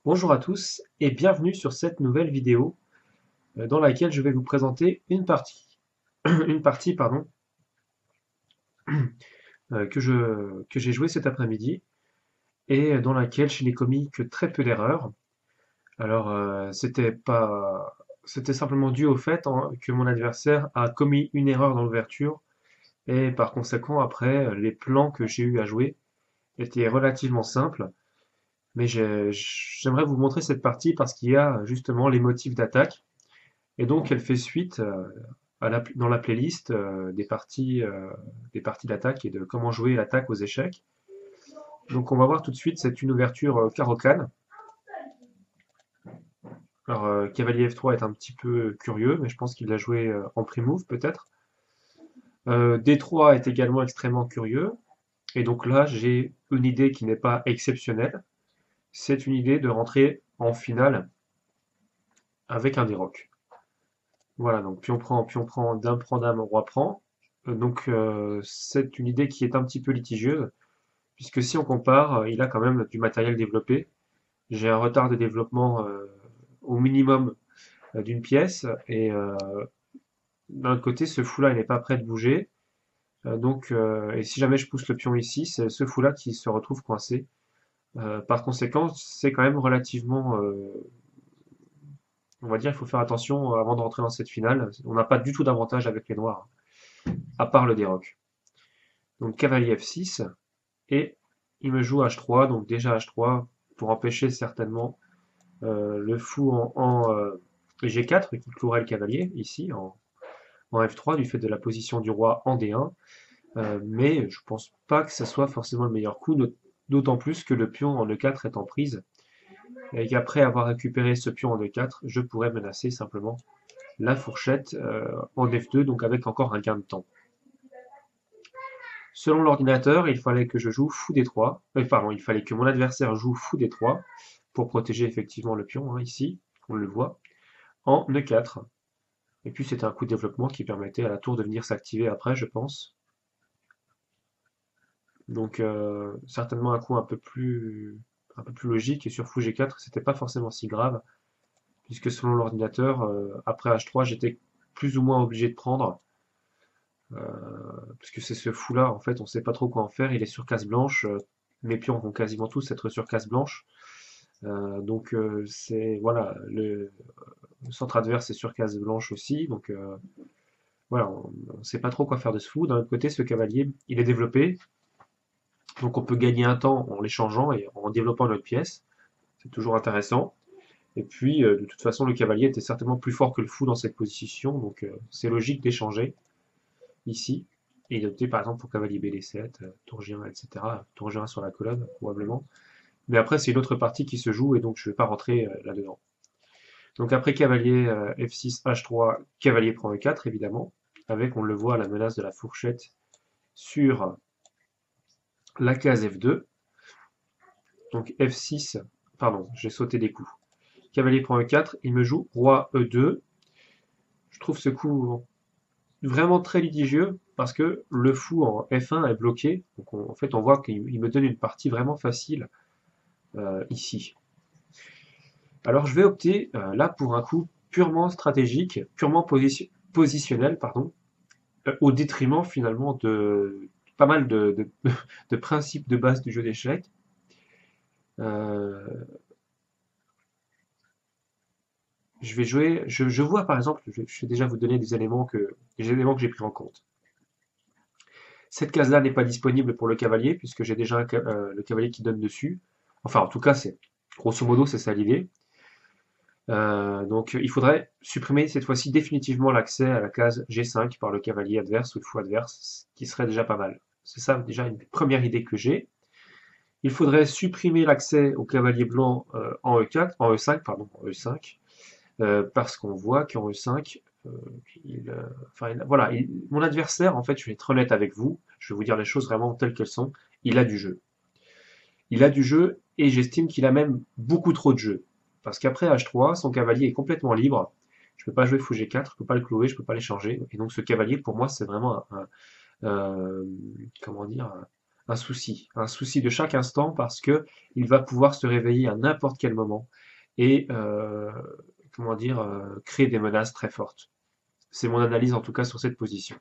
Bonjour à tous et bienvenue sur cette nouvelle vidéo dans laquelle je vais vous présenter une partie, une partie pardon, que j'ai jouée cet après-midi et dans laquelle je n'ai commis que très peu d'erreurs. Alors c'était simplement dû au fait que mon adversaire a commis une erreur dans l'ouverture et par conséquent après les plans que j'ai eu à jouer étaient relativement simples. Mais j'aimerais vous montrer cette partie parce qu'il y a justement les motifs d'attaque. Et donc, elle fait suite dans la playlist des parties d'attaque et de comment jouer l'attaque aux échecs. Donc, on va voir tout de suite, c'est une ouverture carocane. Alors, cavalier F3 est un petit peu curieux, mais je pense qu'il l'a joué en pre-move peut-être. D3 est également extrêmement curieux. Et donc là, j'ai une idée qui n'est pas exceptionnelle. C'est une idée de rentrer en finale avec un D-Rock. Voilà, donc pion prend, dame prend, dame, roi prend. C'est une idée qui est un petit peu litigieuse, puisque si on compare, il a quand même du matériel développé. J'ai un retard de développement au minimum d'une pièce, et d'un autre côté, ce fou-là, il n'est pas prêt de bouger. Et si jamais je pousse le pion ici, c'est ce fou-là qui se retrouve coincé. Par conséquent, c'est quand même relativement, on va dire, il faut faire attention avant de rentrer dans cette finale. On n'a pas du tout d'avantage avec les noirs, à part le déroc. Donc cavalier F6, et il me joue H3, donc déjà H3 pour empêcher certainement le fou en G4 qui clouerait le cavalier ici en F3 du fait de la position du roi en D1. Mais je pense pas que ça soit forcément le meilleur coup, d'autant plus que le pion en E4 est en prise et qu'après avoir récupéré ce pion en E4, je pourrais menacer simplement la fourchette en F2, donc avec encore un gain de temps. Selon l'ordinateur, il fallait que je joue fou D3. Pardon, il fallait que mon adversaire joue fou D3 pour protéger effectivement le pion, hein, ici, on le voit, en E4. Et puis c'était un coup de développement qui permettait à la tour de venir s'activer après, je pense. Donc certainement un coup un peu plus logique. Et sur fou G4, c'était pas forcément si grave, puisque selon l'ordinateur, après H3, j'étais plus ou moins obligé de prendre. Parce que c'est ce fou-là, en fait, on sait pas trop quoi en faire. Il est sur case blanche. Mes pions vont quasiment tous être sur case blanche. C'est voilà, le centre adverse est sur case blanche aussi. Voilà, on ne sait pas trop quoi faire de ce fou. D'un autre côté, ce cavalier, il est développé. Donc on peut gagner un temps en l'échangeant et en développant notre pièce. C'est toujours intéressant. Et puis, de toute façon, le cavalier était certainement plus fort que le fou dans cette position. Donc c'est logique d'échanger ici. Et d'opter par exemple pour cavalier BD7, tour G1, etc. Tour G1 sur la colonne, probablement. Mais après, c'est une autre partie qui se joue et donc je ne vais pas rentrer là-dedans. Donc après cavalier F6, H3, cavalier prend E4, évidemment, avec, on le voit, la menace de la fourchette sur la case F2. Donc F6, pardon, j'ai sauté des coups. Cavalier prend E4, il me joue roi E2. Je trouve ce coup vraiment très litigieux parce que le fou en F1 est bloqué. Donc en fait, on voit qu'il me donne une partie vraiment facile ici. Alors je vais opter là pour un coup purement stratégique, purement positionnel, pardon, au détriment finalement de pas mal de principes de base du jeu d'échecs. Euh, je vais jouer, je vois par exemple, je vais déjà vous donner des éléments que j'ai pris en compte. Cette case-là n'est pas disponible pour le cavalier puisque j'ai déjà le cavalier qui donne dessus. Enfin, en tout cas, c'est grosso modo, c'est ça l'idée. Donc il faudrait supprimer cette fois-ci définitivement l'accès à la case G5 par le cavalier adverse ou le fou adverse, ce qui serait déjà pas mal. C'est ça déjà une première idée que j'ai. Il faudrait supprimer l'accès au cavalier blanc en E4, en E5, pardon, en E5, parce qu'on voit qu'en E5, voilà, mon adversaire, en fait, je vais être honnête avec vous, je vais vous dire les choses vraiment telles qu'elles sont, il a du jeu. Il a du jeu et j'estime qu'il a même beaucoup trop de jeu. Parce qu'après H3, son cavalier est complètement libre. Je ne peux pas jouer fou G4, je ne peux pas le clouer, je ne peux pas l'échanger. Et donc ce cavalier, pour moi, c'est vraiment comment dire, un souci de chaque instant parce que il va pouvoir se réveiller à n'importe quel moment et comment dire, créer des menaces très fortes. C'est mon analyse en tout cas sur cette position.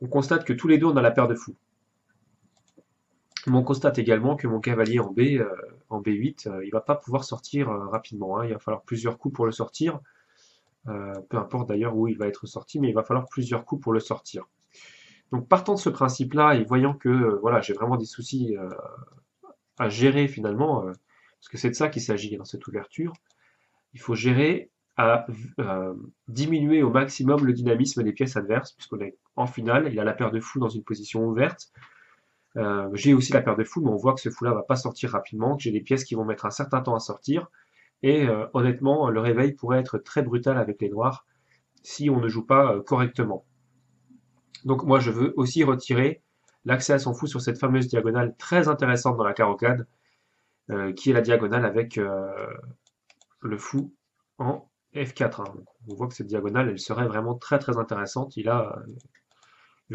On constate que tous les deux on a la paire de fous. On constate également que mon cavalier en B8, il va pas pouvoir sortir rapidement, hein. Il va falloir plusieurs coups pour le sortir. Peu importe d'ailleurs où il va être sorti, mais il va falloir plusieurs coups pour le sortir. Donc partant de ce principe-là et voyant que voilà, j'ai vraiment des soucis à gérer finalement, parce que c'est de ça qu'il s'agit dans cette ouverture, il faut gérer à diminuer au maximum le dynamisme des pièces adverses, puisqu'on est en finale, il a la paire de fous dans une position ouverte. J'ai aussi la paire de fous, mais on voit que ce fou-là va pas sortir rapidement, que j'ai des pièces qui vont mettre un certain temps à sortir, et honnêtement, le réveil pourrait être très brutal avec les noirs si on ne joue pas correctement. Donc moi, je veux aussi retirer l'accès à son fou sur cette fameuse diagonale très intéressante dans la carrocade, qui est la diagonale avec le fou en F4, hein. On voit que cette diagonale, elle serait vraiment très très intéressante. Vu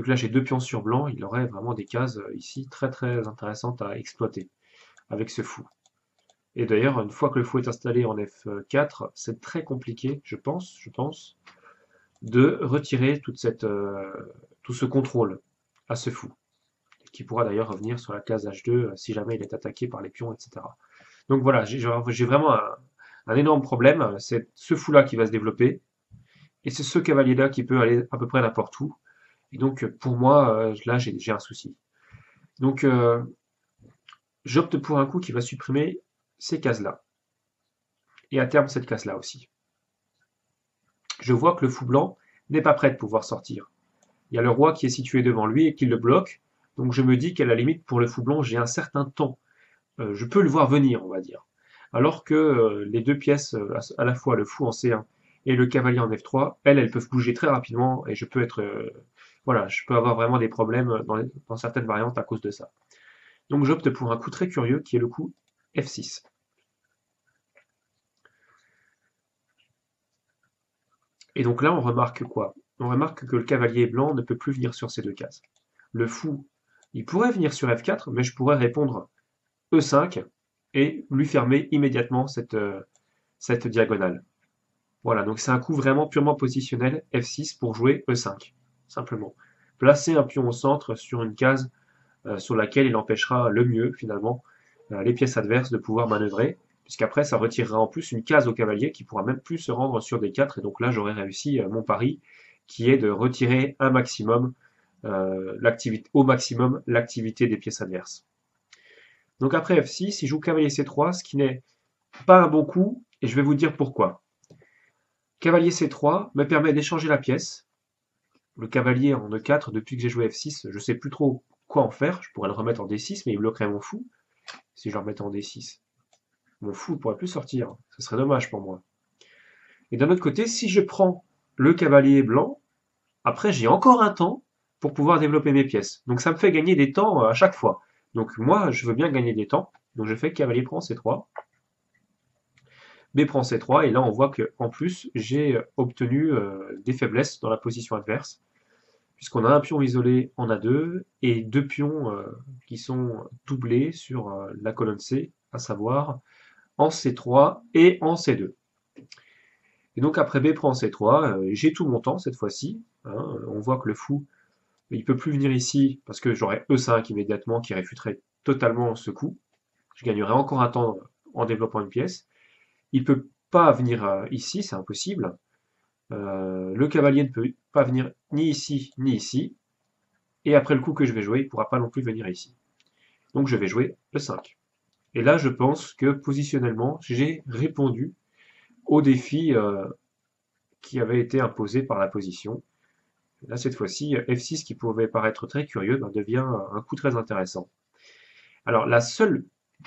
que là j'ai deux pions sur blanc, il aurait vraiment des cases ici très très intéressantes à exploiter avec ce fou. Et d'ailleurs, une fois que le fou est installé en F4, c'est très compliqué, je pense, de retirer tout ce contrôle à ce fou, qui pourra d'ailleurs revenir sur la case H2 si jamais il est attaqué par les pions, etc. Donc voilà, j'ai vraiment un énorme problème, c'est ce fou-là qui va se développer, et c'est ce cavalier-là qui peut aller à peu près n'importe où. Et donc pour moi, là j'ai un souci. Donc j'opte pour un coup qui va supprimer ces cases-là, et à terme cette case-là aussi. Je vois que le fou blanc n'est pas prêt de pouvoir sortir. Il y a le roi qui est situé devant lui et qui le bloque, donc je me dis qu'à la limite pour le fou blanc j'ai un certain temps. Je peux le voir venir, on va dire. Alors que les deux pièces, à la fois le fou en C1 et le cavalier en F3, elles peuvent bouger très rapidement et je peux être, voilà, je peux avoir vraiment des problèmes dans certaines variantes à cause de ça. Donc j'opte pour un coup très curieux qui est le coup F6. Et donc là, on remarque quoi? On remarque que le cavalier blanc ne peut plus venir sur ces deux cases. Le fou, il pourrait venir sur F4, mais je pourrais répondre E5 et lui fermer immédiatement cette diagonale. Voilà, donc c'est un coup vraiment purement positionnel, F6 pour jouer E5, simplement. Placer un pion au centre sur une case sur laquelle il empêchera le mieux, finalement, les pièces adverses de pouvoir manœuvrer, puisqu'après ça retirera en plus une case au cavalier qui pourra même plus se rendre sur D4, et donc là j'aurai réussi mon pari, qui est de retirer un maximum, au maximum l'activité des pièces adverses. Donc après F6, il joue cavalier C3, ce qui n'est pas un bon coup, et je vais vous dire pourquoi. Cavalier C3 me permet d'échanger la pièce. Le cavalier en E4, depuis que j'ai joué F6, je ne sais plus trop quoi en faire. Je pourrais le remettre en D6, mais il bloquerait mon fou. Si je le remettais en D6, mon fou ne pourrait plus sortir. Ce serait dommage pour moi. Et d'un autre côté, si je prends le cavalier blanc, après j'ai encore un temps pour pouvoir développer mes pièces. Donc ça me fait gagner des temps à chaque fois. Donc moi, je veux bien gagner des temps. Donc je fais cavalier prend C3. B prend C3, et là on voit que en plus j'ai obtenu des faiblesses dans la position adverse, puisqu'on a un pion isolé en A2 et deux pions qui sont doublés sur la colonne C, à savoir en C3 et en C2. Et donc après B prend C3, j'ai tout mon temps cette fois-ci, hein. On voit que le fou, il peut plus venir ici parce que j'aurai E5 immédiatement qui réfuterait totalement ce coup. Je gagnerai encore un temps en développant une pièce. Il peut pas venir ici, c'est impossible. Le cavalier ne peut pas venir ni ici ni ici. Et après le coup que je vais jouer, il ne pourra pas non plus venir ici. Donc je vais jouer E5. Et là, je pense que positionnellement, j'ai répondu au défi qui avait été imposé par la position. Là, cette fois-ci, F6, qui pouvait paraître très curieux, devient un coup très intéressant. Alors,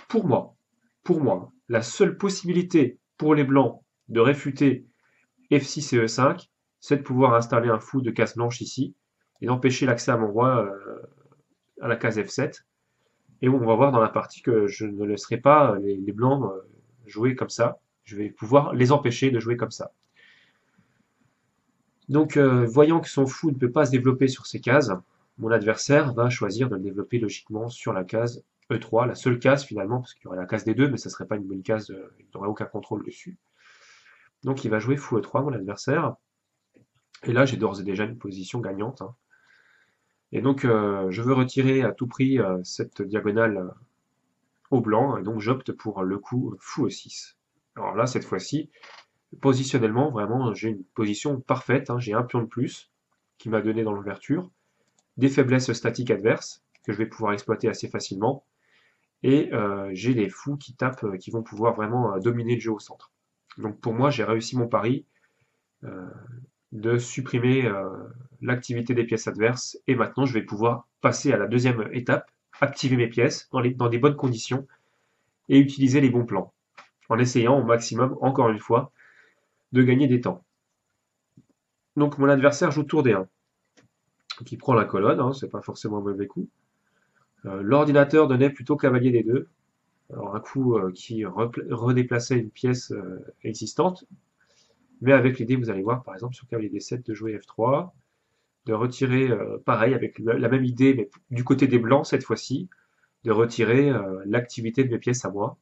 pour moi, la seule possibilité pour les blancs de réfuter F6 et E5, c'est de pouvoir installer un fou de case blanche ici et d'empêcher l'accès à mon roi à la case F7. Et on va voir dans la partie que je ne laisserai pas les blancs jouer comme ça. Je vais pouvoir les empêcher de jouer comme ça. Donc, voyant que son fou ne peut pas se développer sur ces cases, mon adversaire va choisir de le développer logiquement sur la case E3, la seule case finalement, parce qu'il y aurait la case D2, mais ça serait pas une bonne case, il n'aurait aucun contrôle dessus. Donc il va jouer fou E3, mon adversaire, et là j'ai d'ores et déjà une position gagnante, hein. Et donc je veux retirer à tout prix cette diagonale au blanc, et donc j'opte pour le coup fou E6. Alors là, cette fois-ci, positionnellement, vraiment, j'ai une position parfaite, hein. J'ai un pion de plus qui m'a donné dans l'ouverture, des faiblesses statiques adverses que je vais pouvoir exploiter assez facilement, et j'ai les fous qui tapent, qui vont pouvoir vraiment dominer le jeu au centre. Donc pour moi, j'ai réussi mon pari euh, de supprimer l'activité des pièces adverses, et maintenant je vais pouvoir passer à la deuxième étape, activer mes pièces dans des bonnes conditions, et utiliser les bons plans, en essayant au maximum, encore une fois, de gagner des temps. Donc mon adversaire joue tour D1, qui prend la colonne, hein, c'est pas forcément un mauvais coup. L'ordinateur donnait plutôt cavalier D2, alors un coup qui redéplaçait une pièce existante, mais avec l'idée, vous allez voir par exemple sur cavalier D7 de jouer F3, de retirer, pareil, avec la même idée, mais du côté des blancs cette fois-ci, de retirer l'activité de mes pièces à moi.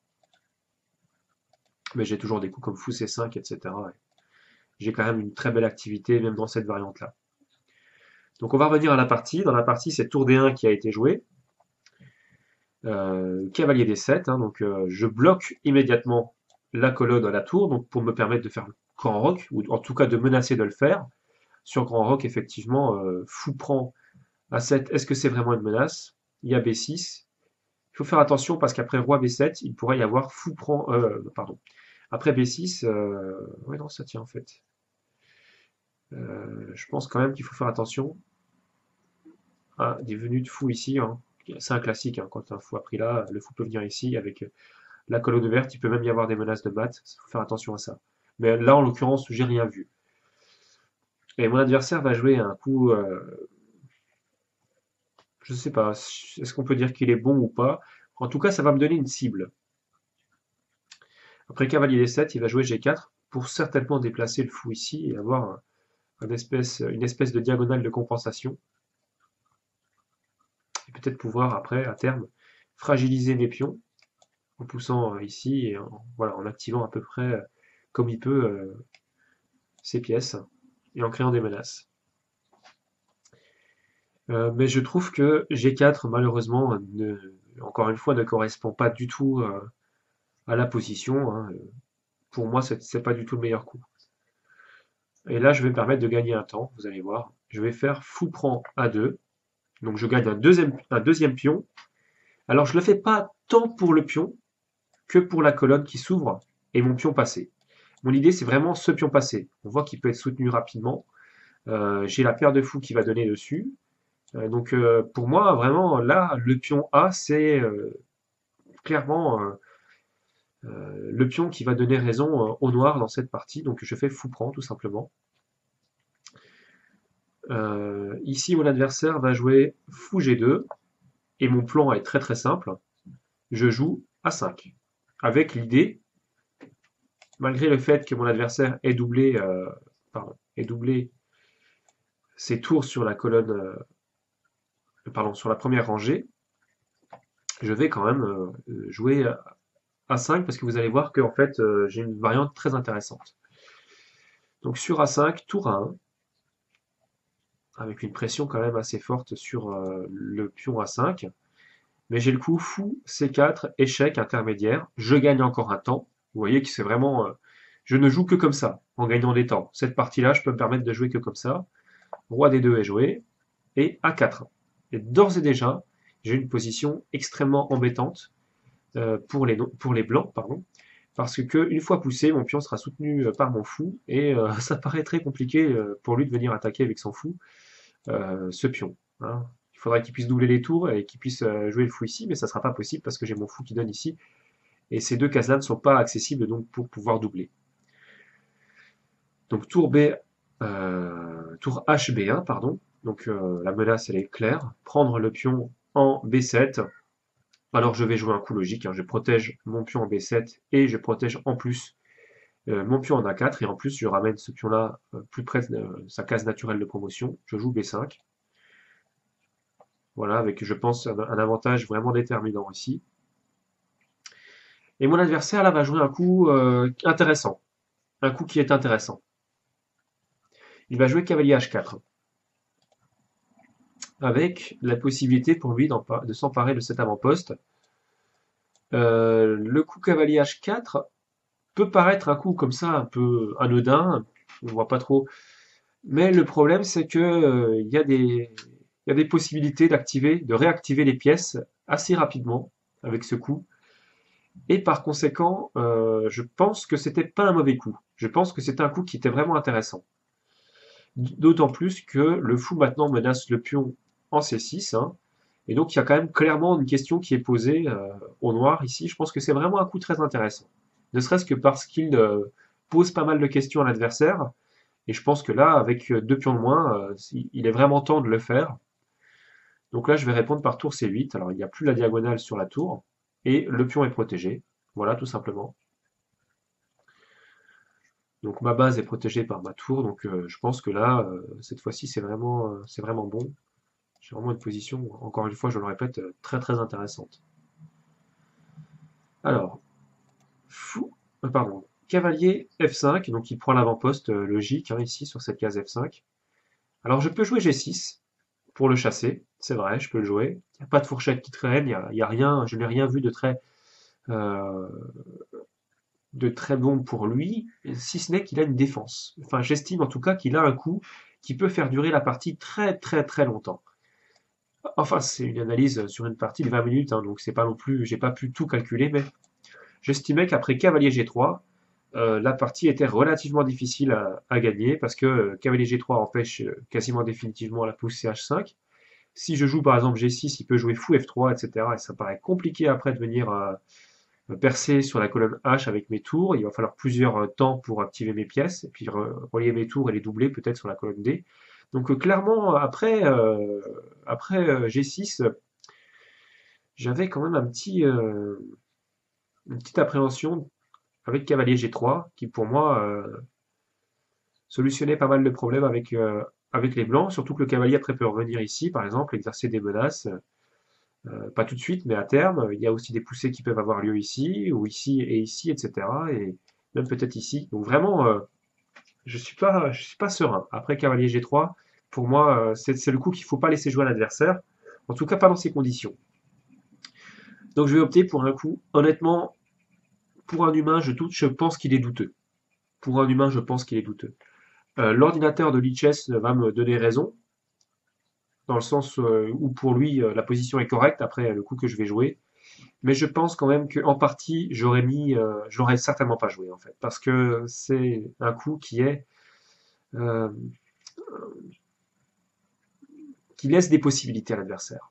Mais j'ai toujours des coups comme fou C5, etc. J'ai quand même une très belle activité, même dans cette variante-là. Donc on va revenir à la partie. Dans la partie, c'est tour D1 qui a été joué. Cavalier D7, hein, donc je bloque immédiatement la colonne à la tour, donc pour me permettre de faire grand roc, ou en tout cas de menacer de le faire. Sur grand roc, effectivement, fou prend A7, est-ce que c'est vraiment une menace? Il y a B6. Il faut faire attention parce qu'après roi B7, il pourrait y avoir fou prend. Pardon. Après B6, ouais, non, ça tient en fait. Je pense quand même qu'il faut faire attention à des venues de fou ici, hein. C'est un classique, hein. Quand un fou a pris là, le fou peut venir ici avec la colonne verte, il peut même y avoir des menaces de mat, il faut faire attention à ça. Mais là, en l'occurrence, j'ai rien vu. Et mon adversaire va jouer un coup, je sais pas, est-ce qu'on peut dire qu'il est bon ou pas? En tout cas, ça va me donner une cible. Après cavalier D7, il va jouer G4 pour certainement déplacer le fou ici et avoir une espèce de diagonale de compensation. Et peut-être pouvoir après, à terme, fragiliser mes pions en poussant ici et voilà, en activant à peu près comme il peut ces pièces et en créant des menaces. Mais je trouve que G4, malheureusement, encore une fois, ne correspond pas du tout à la position, hein. Pour moi, c'est pas du tout le meilleur coup. Et là, je vais me permettre de gagner un temps, vous allez voir. Je vais faire fou prend A2. Donc je gagne un deuxième pion. Alors je ne le fais pas tant pour le pion que pour la colonne qui s'ouvre et mon pion passé. Mon idée, c'est vraiment ce pion passé. On voit qu'il peut être soutenu rapidement. J'ai la paire de fous qui va donner dessus. Donc pour moi, vraiment, là, le pion A, c'est clairement le pion qui va donner raison au noir dans cette partie. Donc je fais fou prend tout simplement. Ici, mon adversaire va jouer fou G2 et mon plan est très très simple. Je joue A5 avec l'idée, malgré le fait que mon adversaire ait doublé ses tours sur la colonne, sur la première rangée, je vais quand même jouer A5 parce que vous allez voir que en fait j'ai une variante très intéressante. Donc sur A5, tour A1, avec une pression quand même assez forte sur le pion A5, mais j'ai le coup fou C4, échec intermédiaire, je gagne encore un temps. Vous voyez que c'est vraiment, je ne joue que comme ça, en gagnant des temps. Cette partie-là, je peux me permettre de jouer que comme ça. Roi D2 est joué, et A4. Et d'ores et déjà, j'ai une position extrêmement embêtante pour les blancs, pardon, parce que une fois poussé, mon pion sera soutenu par mon fou, et ça paraît très compliqué pour lui de venir attaquer avec son fou ce pion, hein. Il faudrait qu'il puisse doubler les tours et qu'il puisse jouer le fou ici, mais ça ne sera pas possible parce que j'ai mon fou qui donne ici, et ces deux cases-là ne sont pas accessibles donc pour pouvoir doubler. Donc tour B, tour HB1, pardon. Donc la menace elle est claire. Prendre le pion en B7. Alors je vais jouer un coup logique, hein. Je protège mon pion en B7 et je protège en plus mon pion en A4 et en plus je ramène ce pion là plus près de sa case naturelle de promotion. Je joue B5. Voilà, avec, je pense, un avantage vraiment déterminant ici. Et mon adversaire, là, va jouer un coup intéressant. Un coup qui est intéressant. Il va jouer cavalier H4, avec la possibilité pour lui de s'emparer de cet avant-poste. Le coup cavalier H4 peut paraître un coup comme ça, un peu anodin, on voit pas trop. Mais le problème, c'est que il y a des possibilités de réactiver les pièces assez rapidement avec ce coup. Et par conséquent, je pense que c'était pas un mauvais coup. Je pense que c'était un coup qui était vraiment intéressant. D'autant plus que le fou maintenant menace le pion en C6, hein. Et donc il y a quand même clairement une question qui est posée au noir ici. Je pense que c'est vraiment un coup très intéressant. Ne serait-ce que parce qu'il pose pas mal de questions à l'adversaire. Et je pense que là, avec deux pions de moins, il est vraiment temps de le faire. Donc là, je vais répondre par tour C8. Alors il n'y a plus la diagonale sur la tour. Et le pion est protégé. Voilà, tout simplement. Donc ma base est protégée par ma tour. Donc je pense que là, cette fois-ci, c'est vraiment bon. J'ai vraiment une position, encore une fois, je le répète, très très intéressante. Alors, fou, pardon, cavalier F5, donc il prend l'avant-poste logique, hein, ici sur cette case F5. Alors je peux jouer G6 pour le chasser, c'est vrai, je peux le jouer. Il n'y a pas de fourchette qui traîne, il y a rien, je n'ai rien vu euh, de très bon pour lui, si ce n'est qu'il a une défense. Enfin, j'estime en tout cas qu'il a un coup qui peut faire durer la partie très très très longtemps. Enfin, c'est une analyse sur une partie de 20 minutes, hein, donc c'est pas non plus, j'ai pas pu tout calculer, mais j'estimais qu'après cavalier G3, la partie était relativement difficile à gagner parce que cavalier G3 empêche quasiment définitivement la poussée H5. Si je joue par exemple G6, il peut jouer fou F3, etc. Et ça paraît compliqué après de venir percer sur la colonne H avec mes tours. Il va falloir plusieurs temps pour activer mes pièces et puis relier mes tours et les doubler peut-être sur la colonne D. Donc clairement, après G6, j'avais quand même une petite appréhension avec cavalier G3 qui pour moi solutionnait pas mal de problèmes avec les blancs, surtout que le cavalier après peut revenir ici, par exemple, exercer des menaces. Pas tout de suite, mais à terme, il y a aussi des poussées qui peuvent avoir lieu ici, ou ici, etc. Et même peut-être ici. Donc vraiment, je suis pas serein. Après cavalier G3, pour moi, c'est le coup qu'il faut pas laisser jouer à l'adversaire. En tout cas, pas dans ces conditions. Donc je vais opter pour un coup. Honnêtement, pour un humain, je pense qu'il est douteux. Pour un humain, je pense qu'il est douteux. L'ordinateur de Lichess va me donner raison, dans le sens où pour lui, la position est correcte après le coup que je vais jouer. Mais je pense quand même qu'en partie, je l'aurais certainement pas joué en fait, parce que c'est un coup euh, qui laisse des possibilités à l'adversaire.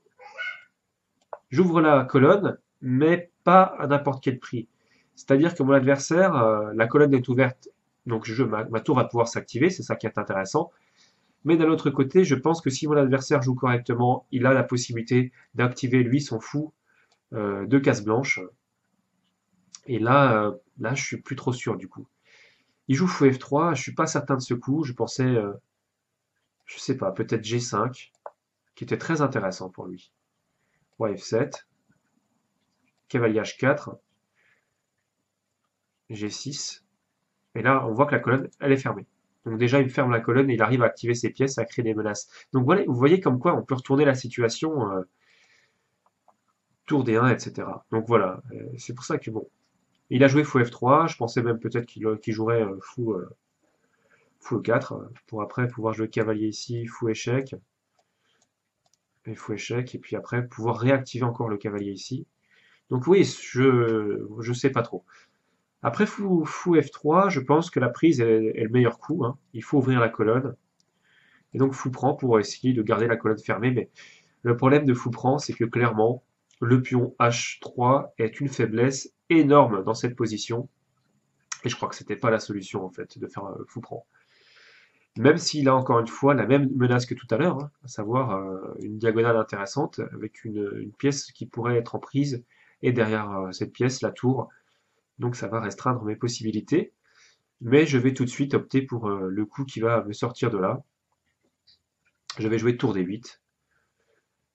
J'ouvre la colonne, mais pas à n'importe quel prix. C'est-à-dire que mon adversaire, la colonne est ouverte, donc ma tour va pouvoir s'activer, c'est ça qui est intéressant. Mais d'un autre côté, je pense que si mon adversaire joue correctement, il a la possibilité d'activer lui son fou de casse blanche. Et là, je suis plus trop sûr du coup. Il joue fou F3, je suis pas certain de ce coup. Je pensais, je sais pas, peut-être G5, qui était très intéressant pour lui. Roi F7, cavalier H4, G6. Et là, on voit que la colonne, elle est fermée. Donc déjà, il me ferme la colonne et il arrive à activer ses pièces, à créer des menaces. Donc voilà, vous voyez comme quoi on peut retourner la situation, tour D1, etc. Donc voilà, c'est pour ça que bon. Il a joué fou F3, je pensais même peut-être qu'il jouerait fou E4, pour après pouvoir jouer cavalier ici, fou échec, et fou échec, et puis après pouvoir réactiver encore le cavalier ici. Donc oui, je sais pas trop. Après fou F3, je pense que la prise est le meilleur coup, hein. Il faut ouvrir la colonne. Et donc fou prend pour essayer de garder la colonne fermée. Mais le problème de fou prend, c'est que clairement, le pion H3 est une faiblesse énorme dans cette position. Et je crois que c'était pas la solution en fait de faire fou prend. Même s'il a encore une fois la même menace que tout à l'heure, hein, à savoir une diagonale intéressante avec une pièce qui pourrait être en prise et derrière cette pièce la tour. Donc ça va restreindre mes possibilités. Mais je vais tout de suite opter pour le coup qui va me sortir de là. Je vais jouer tour D8.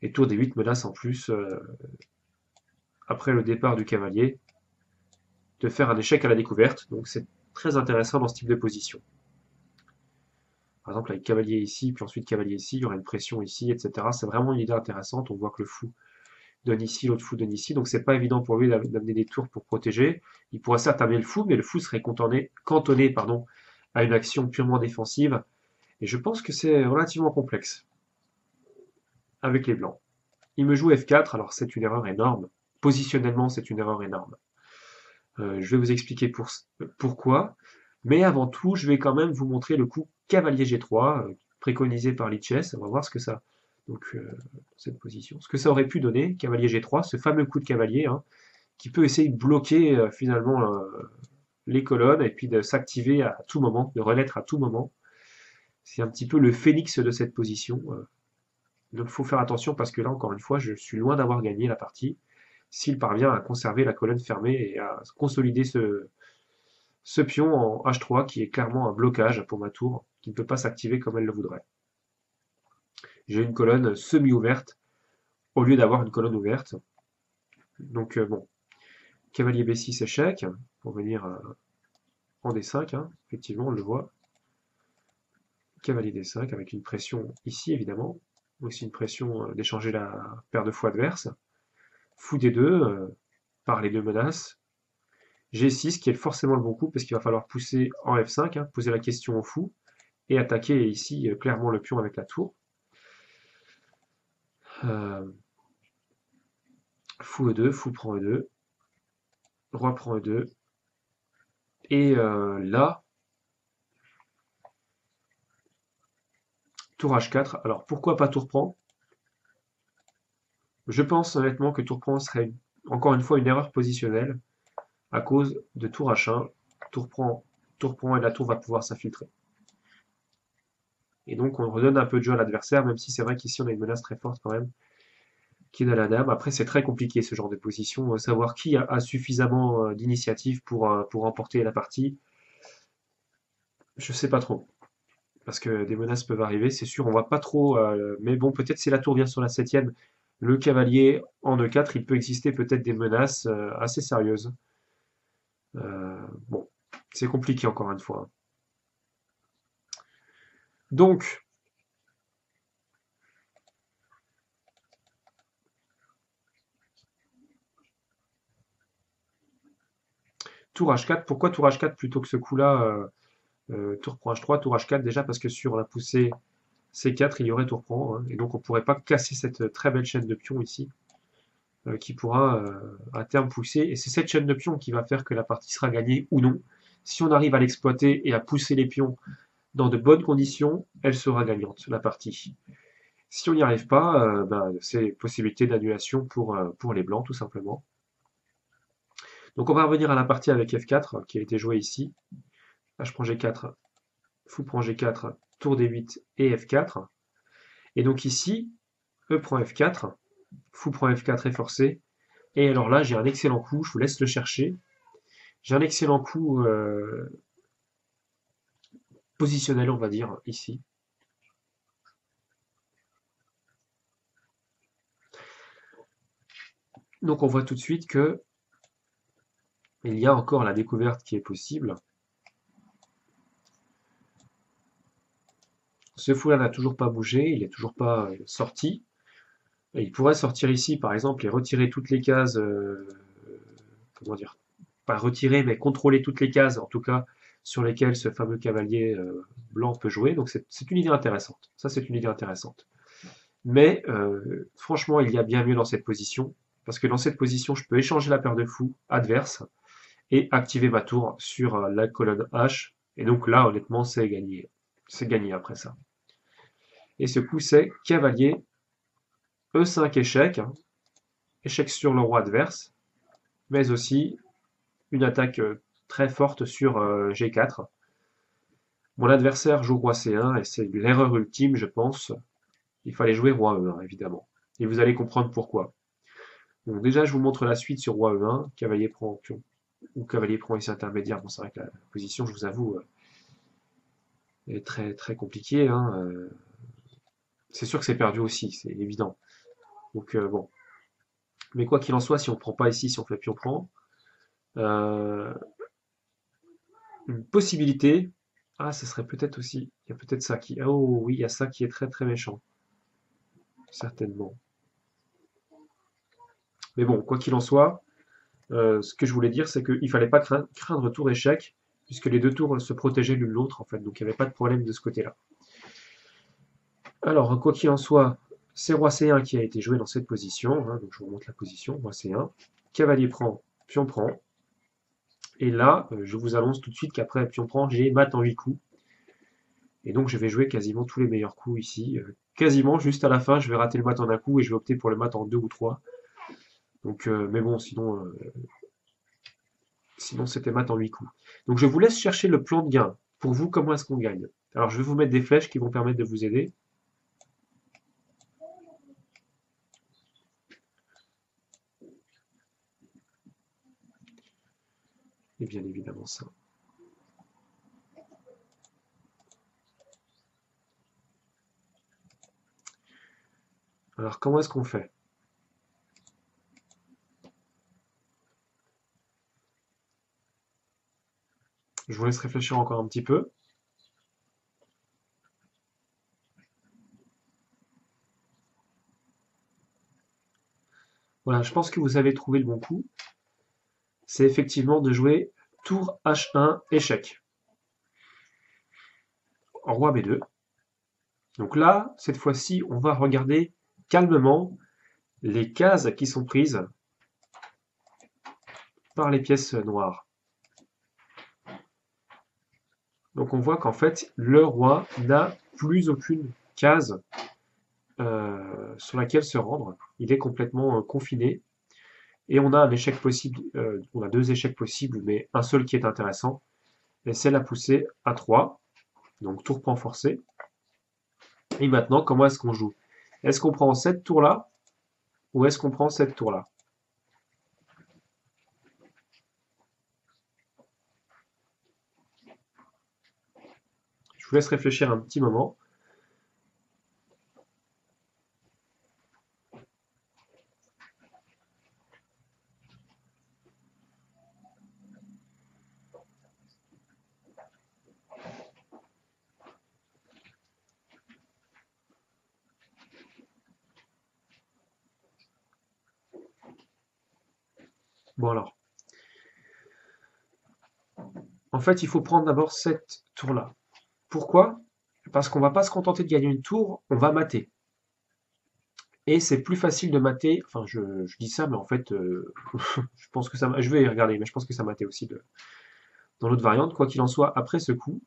Et tour D8 menace en plus, après le départ du cavalier, de faire un échec à la découverte. Donc c'est très intéressant dans ce type de position. Par exemple, avec cavalier ici, puis ensuite cavalier ici, il y aura une pression ici, etc. C'est vraiment une idée intéressante. On voit que le fou donne ici, l'autre fou donne ici. Donc c'est pas évident pour lui d'amener des tours pour protéger. Il pourrait certes amener le fou, mais le fou serait cantonné pardon, à une action purement défensive. Et je pense que c'est relativement complexe avec les blancs. Il me joue F4, alors c'est une erreur énorme. Positionnellement, c'est une erreur énorme. Je vais vous expliquer pourquoi. Mais avant tout, je vais quand même vous montrer le coup cavalier G3, préconisé par Lichess. On va voir ce que ça, donc cette position, ce que ça aurait pu donner, cavalier G3, ce fameux coup de cavalier, hein, qui peut essayer de bloquer finalement les colonnes et puis de s'activer à tout moment, de renaître à tout moment. C'est un petit peu le phénix de cette position. Donc il faut faire attention parce que là, encore une fois, je suis loin d'avoir gagné la partie. S'il parvient à conserver la colonne fermée et à consolider ce pion en H3 qui est clairement un blocage pour ma tour, qui ne peut pas s'activer comme elle le voudrait. J'ai une colonne semi-ouverte au lieu d'avoir une colonne ouverte. Donc bon, cavalier B6 échec, pour venir en D5, hein, effectivement on le voit. Cavalier D5 avec une pression ici évidemment, aussi une pression d'échanger la paire de fous adverse. Fou D2 par les deux menaces. G6 qui est forcément le bon coup parce qu'il va falloir pousser en F5, hein, poser la question au fou et attaquer ici clairement le pion avec la tour. Fou E2, fou prend E2, roi prend E2, et là, tour H4. Alors pourquoi pas tour prend? Je pense honnêtement que tour prend serait encore une fois une erreur positionnelle à cause de tour H1, tour prend et la tour va pouvoir s'infiltrer. Et donc on redonne un peu de jeu à l'adversaire, même si c'est vrai qu'ici on a une menace très forte quand même, qui est de la dame. Après c'est très compliqué ce genre de position, savoir qui a suffisamment d'initiative pour remporter la partie, je sais pas trop. Parce que des menaces peuvent arriver, c'est sûr, on voit pas trop, mais bon, peut-être si la tour vient sur la septième, le cavalier en E4, il peut exister peut-être des menaces assez sérieuses. Bon, c'est compliqué encore une fois. Donc, tour H4, pourquoi tour H4 plutôt que ce coup-là, tour prend H3, tour H4, déjà parce que sur la poussée C4, il y aurait tour prend, hein, et donc on pourrait pas casser cette très belle chaîne de pions ici, qui pourra à terme pousser, et c'est cette chaîne de pions qui va faire que la partie sera gagnée ou non. Si on arrive à l'exploiter et à pousser les pions dans de bonnes conditions, elle sera gagnante, la partie. Si on n'y arrive pas, c'est possibilité d'annulation pour les blancs, tout simplement. Donc on va revenir à la partie avec F4, qui a été jouée ici. H prend G4, fou prend G4, tour D8 et F4. Et donc ici, E prend F4, fou prend F4 et forcé. Et alors là, j'ai un excellent coup, je vous laisse le chercher. J'ai un excellent coup positionnel, on va dire, ici. Donc on voit tout de suite que il y a encore la découverte qui est possible. Ce fou-là n'a toujours pas bougé, il n'est toujours pas sorti. Et il pourrait sortir ici, par exemple, et retirer toutes les cases, comment dire, pas retirer, mais contrôler toutes les cases, en tout cas, sur lesquelles ce fameux cavalier blanc peut jouer. Donc c'est une idée intéressante. Ça, c'est une idée intéressante. Mais franchement, il y a bien mieux dans cette position, parce que dans cette position, je peux échanger la paire de fous adverse et activer ma tour sur la colonne H. Et donc là, honnêtement, c'est gagné. C'est gagné après ça. Et ce coup, c'est cavalier E5 échec, hein, échec sur le roi adverse, mais aussi une attaque très forte sur G4. Mon adversaire joue roi C1 et c'est l'erreur ultime, je pense. Il fallait jouer roi E1, évidemment. Et vous allez comprendre pourquoi. Donc déjà, je vous montre la suite sur roi E1, cavalier prend pion, ou cavalier prend ici intermédiaire. Bon, c'est vrai que la position, je vous avoue, est très très compliquée, hein. C'est sûr que c'est perdu aussi, c'est évident. Donc bon. Mais quoi qu'il en soit, si on prend pas ici, si on fait pion-prend, euh, une possibilité. Ah, ce serait peut-être aussi. Il y a peut-être ça qui. Oh oui, il y a ça qui est très très méchant. Certainement. Mais bon, quoi qu'il en soit, ce que je voulais dire, c'est qu'il fallait pas craindre tour échec, puisque les deux tours se protégeaient l'une l'autre, en fait. Donc il n'y avait pas de problème de ce côté-là. Alors, quoi qu'il en soit, c'est roi C1 qui a été joué dans cette position. Hein, donc je vous remonte la position. Roi C1. Cavalier prend, pion prend. Et là, je vous annonce tout de suite qu'après pion prend, j'ai mat en 8 coups. Et donc je vais jouer quasiment tous les meilleurs coups ici. Quasiment, juste à la fin, je vais rater le mat en un coup et je vais opter pour le mat en 2 ou 3. Donc, mais bon, sinon c'était mat en 8 coups. Donc je vous laisse chercher le plan de gain. Pour vous, comment est-ce qu'on gagne? Alors je vais vous mettre des flèches qui vont permettre de vous aider. Et bien évidemment ça. Alors comment est-ce qu'on fait? Je vous laisse réfléchir encore un petit peu. Voilà, je pense que vous avez trouvé le bon coup. C'est effectivement de jouer tour H1 échec. Roi B2. Donc là, cette fois-ci, on va regarder calmement les cases qui sont prises par les pièces noires. Donc on voit qu'en fait, le roi n'a plus aucune case sur laquelle se rendre. Il est complètement confiné. Et on a un échec possible, on a deux échecs possibles, mais un seul qui est intéressant. Et c'est la poussée à 3. Donc tour prend forcé. Et maintenant, comment est-ce qu'on joue? Est-ce qu'on prend cette tour-là ou est-ce qu'on prend cette tour-là? Je vous laisse réfléchir un petit moment. Bon alors, en fait, il faut prendre d'abord cette tour-là. Pourquoi? Parce qu'on va pas se contenter de gagner une tour, on va mater. Et c'est plus facile de mater, enfin je dis ça, mais en fait, je pense que je vais y regarder, mais je pense que ça matait aussi dans l'autre variante. Quoi qu'il en soit, après ce coup,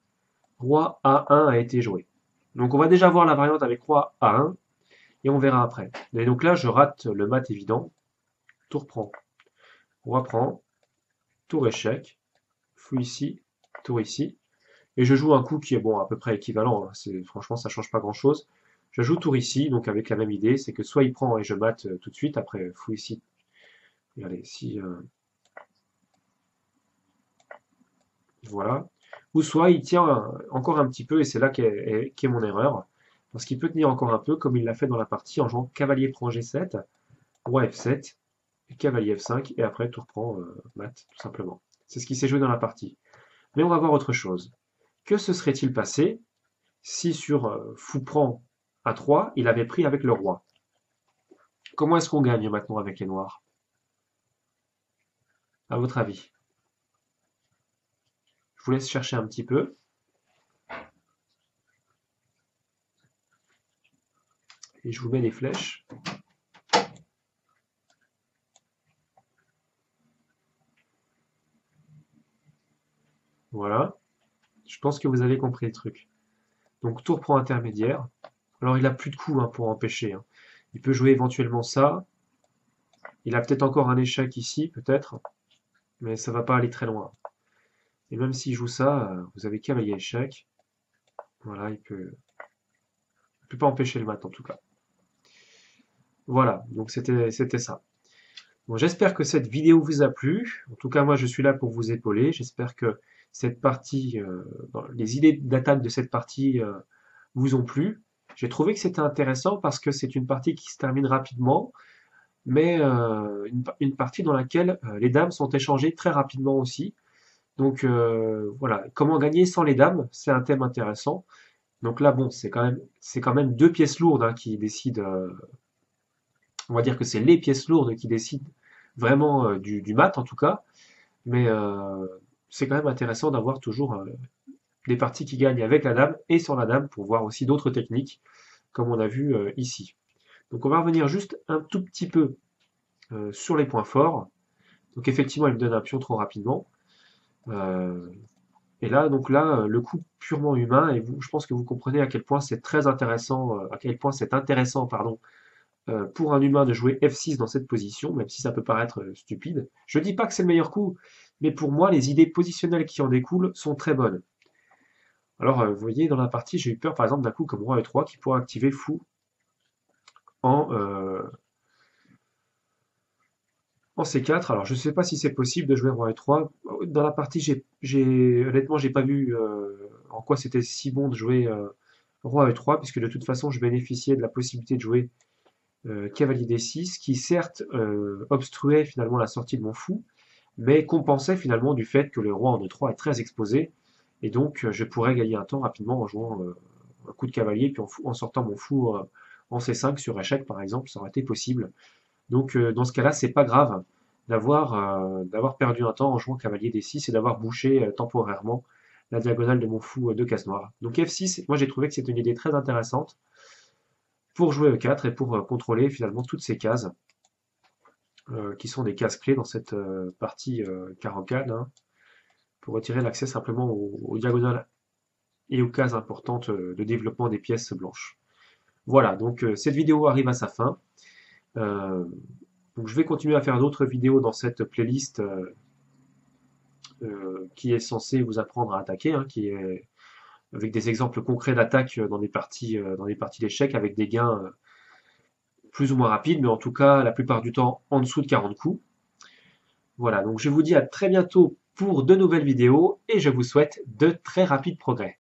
roi A1 a été joué. Donc on va déjà voir la variante avec roi A1, et on verra après. Et donc là, je rate le mat évident, tour prend, roi prend, tour échec, fou ici, tour ici, et je joue un coup qui est bon à peu près équivalent, hein. Franchement ça change pas grand chose. Je joue tour ici, donc avec la même idée, c'est que soit il prend et je mate tout de suite, après fou ici. Regardez, si voilà. Ou soit il tient encore un petit peu, et c'est là qu'est mon erreur, parce qu'il peut tenir encore un peu, comme il l'a fait dans la partie en jouant cavalier prend G7, roi F7, et cavalier F5, et après tour prend mat, tout simplement. C'est ce qui s'est joué dans la partie. Mais on va voir autre chose. Que se serait-il passé si sur fou prend A3, il avait pris avec le roi? Comment est-ce qu'on gagne maintenant avec les noirs? À votre avis? Je vous laisse chercher un petit peu. Et je vous mets les flèches. Voilà. Je pense que vous avez compris le truc. Donc tour prend intermédiaire. Alors il a plus de coups hein, pour empêcher. Hein. Il peut jouer éventuellement ça. Il a peut-être encore un échec ici, peut-être. Mais ça va pas aller très loin. Et même s'il joue ça, vous avez cavalier échec. Voilà, il peut pas empêcher le mat en tout cas. Voilà, donc c'était ça. Bon, j'espère que cette vidéo vous a plu. En tout cas, moi, je suis là pour vous épauler. J'espère que cette partie, les idées d'attaque de cette partie vous ont plu. J'ai trouvé que c'était intéressant parce que c'est une partie qui se termine rapidement, mais une partie dans laquelle les dames sont échangées très rapidement aussi. Donc voilà, comment gagner sans les dames, c'est un thème intéressant. Donc là, bon, c'est quand même deux pièces lourdes hein, qui décident. On va dire que c'est les pièces lourdes qui décident vraiment du mat en tout cas. Mais c'est quand même intéressant d'avoir toujours des parties qui gagnent avec la dame et sans la dame pour voir aussi d'autres techniques, comme on a vu ici. Donc on va revenir juste un tout petit peu sur les points forts. Donc effectivement, il me donne un pion trop rapidement. Euh, et là, donc là, le coup purement humain, et vous, je pense que vous comprenez à quel point c'est très intéressant, à quel point c'est intéressant, pardon, pour un humain de jouer F6 dans cette position, même si ça peut paraître stupide. Je dis pas que c'est le meilleur coup, mais pour moi, les idées positionnelles qui en découlent sont très bonnes. Alors, vous voyez, dans la partie, j'ai eu peur, par exemple, d'un coup comme roi E3 qui pourrait activer fou en, en C4. Alors, je ne sais pas si c'est possible de jouer roi E3. Dans la partie, honnêtement, j'ai pas vu en quoi c'était si bon de jouer roi E3, puisque de toute façon, je bénéficiais de la possibilité de jouer cavalier D6, qui certes obstruait finalement la sortie de mon fou, mais compensait finalement du fait que le roi en E3 est très exposé, et donc je pourrais gagner un temps rapidement en jouant un coup de cavalier, puis en sortant mon fou en C5 sur échec par exemple, ça aurait été possible. Donc dans ce cas-là, c'est pas grave d'avoir perdu un temps en jouant cavalier D6 et d'avoir bouché temporairement la diagonale de mon fou de case noire. Donc F6, moi j'ai trouvé que c'était une idée très intéressante pour jouer E4 et pour contrôler finalement toutes ces cases qui sont des cases clés dans cette partie carocane, hein, pour retirer l'accès simplement aux diagonales et aux cases importantes de développement des pièces blanches. Voilà, donc cette vidéo arrive à sa fin. Euh, donc je vais continuer à faire d'autres vidéos dans cette playlist qui est censée vous apprendre à attaquer, hein, qui est avec des exemples concrets d'attaque dans des parties d'échecs avec des gains plus ou moins rapides, mais en tout cas la plupart du temps en dessous de 40 coups. Voilà, donc je vous dis à très bientôt pour de nouvelles vidéos et je vous souhaite de très rapides progrès.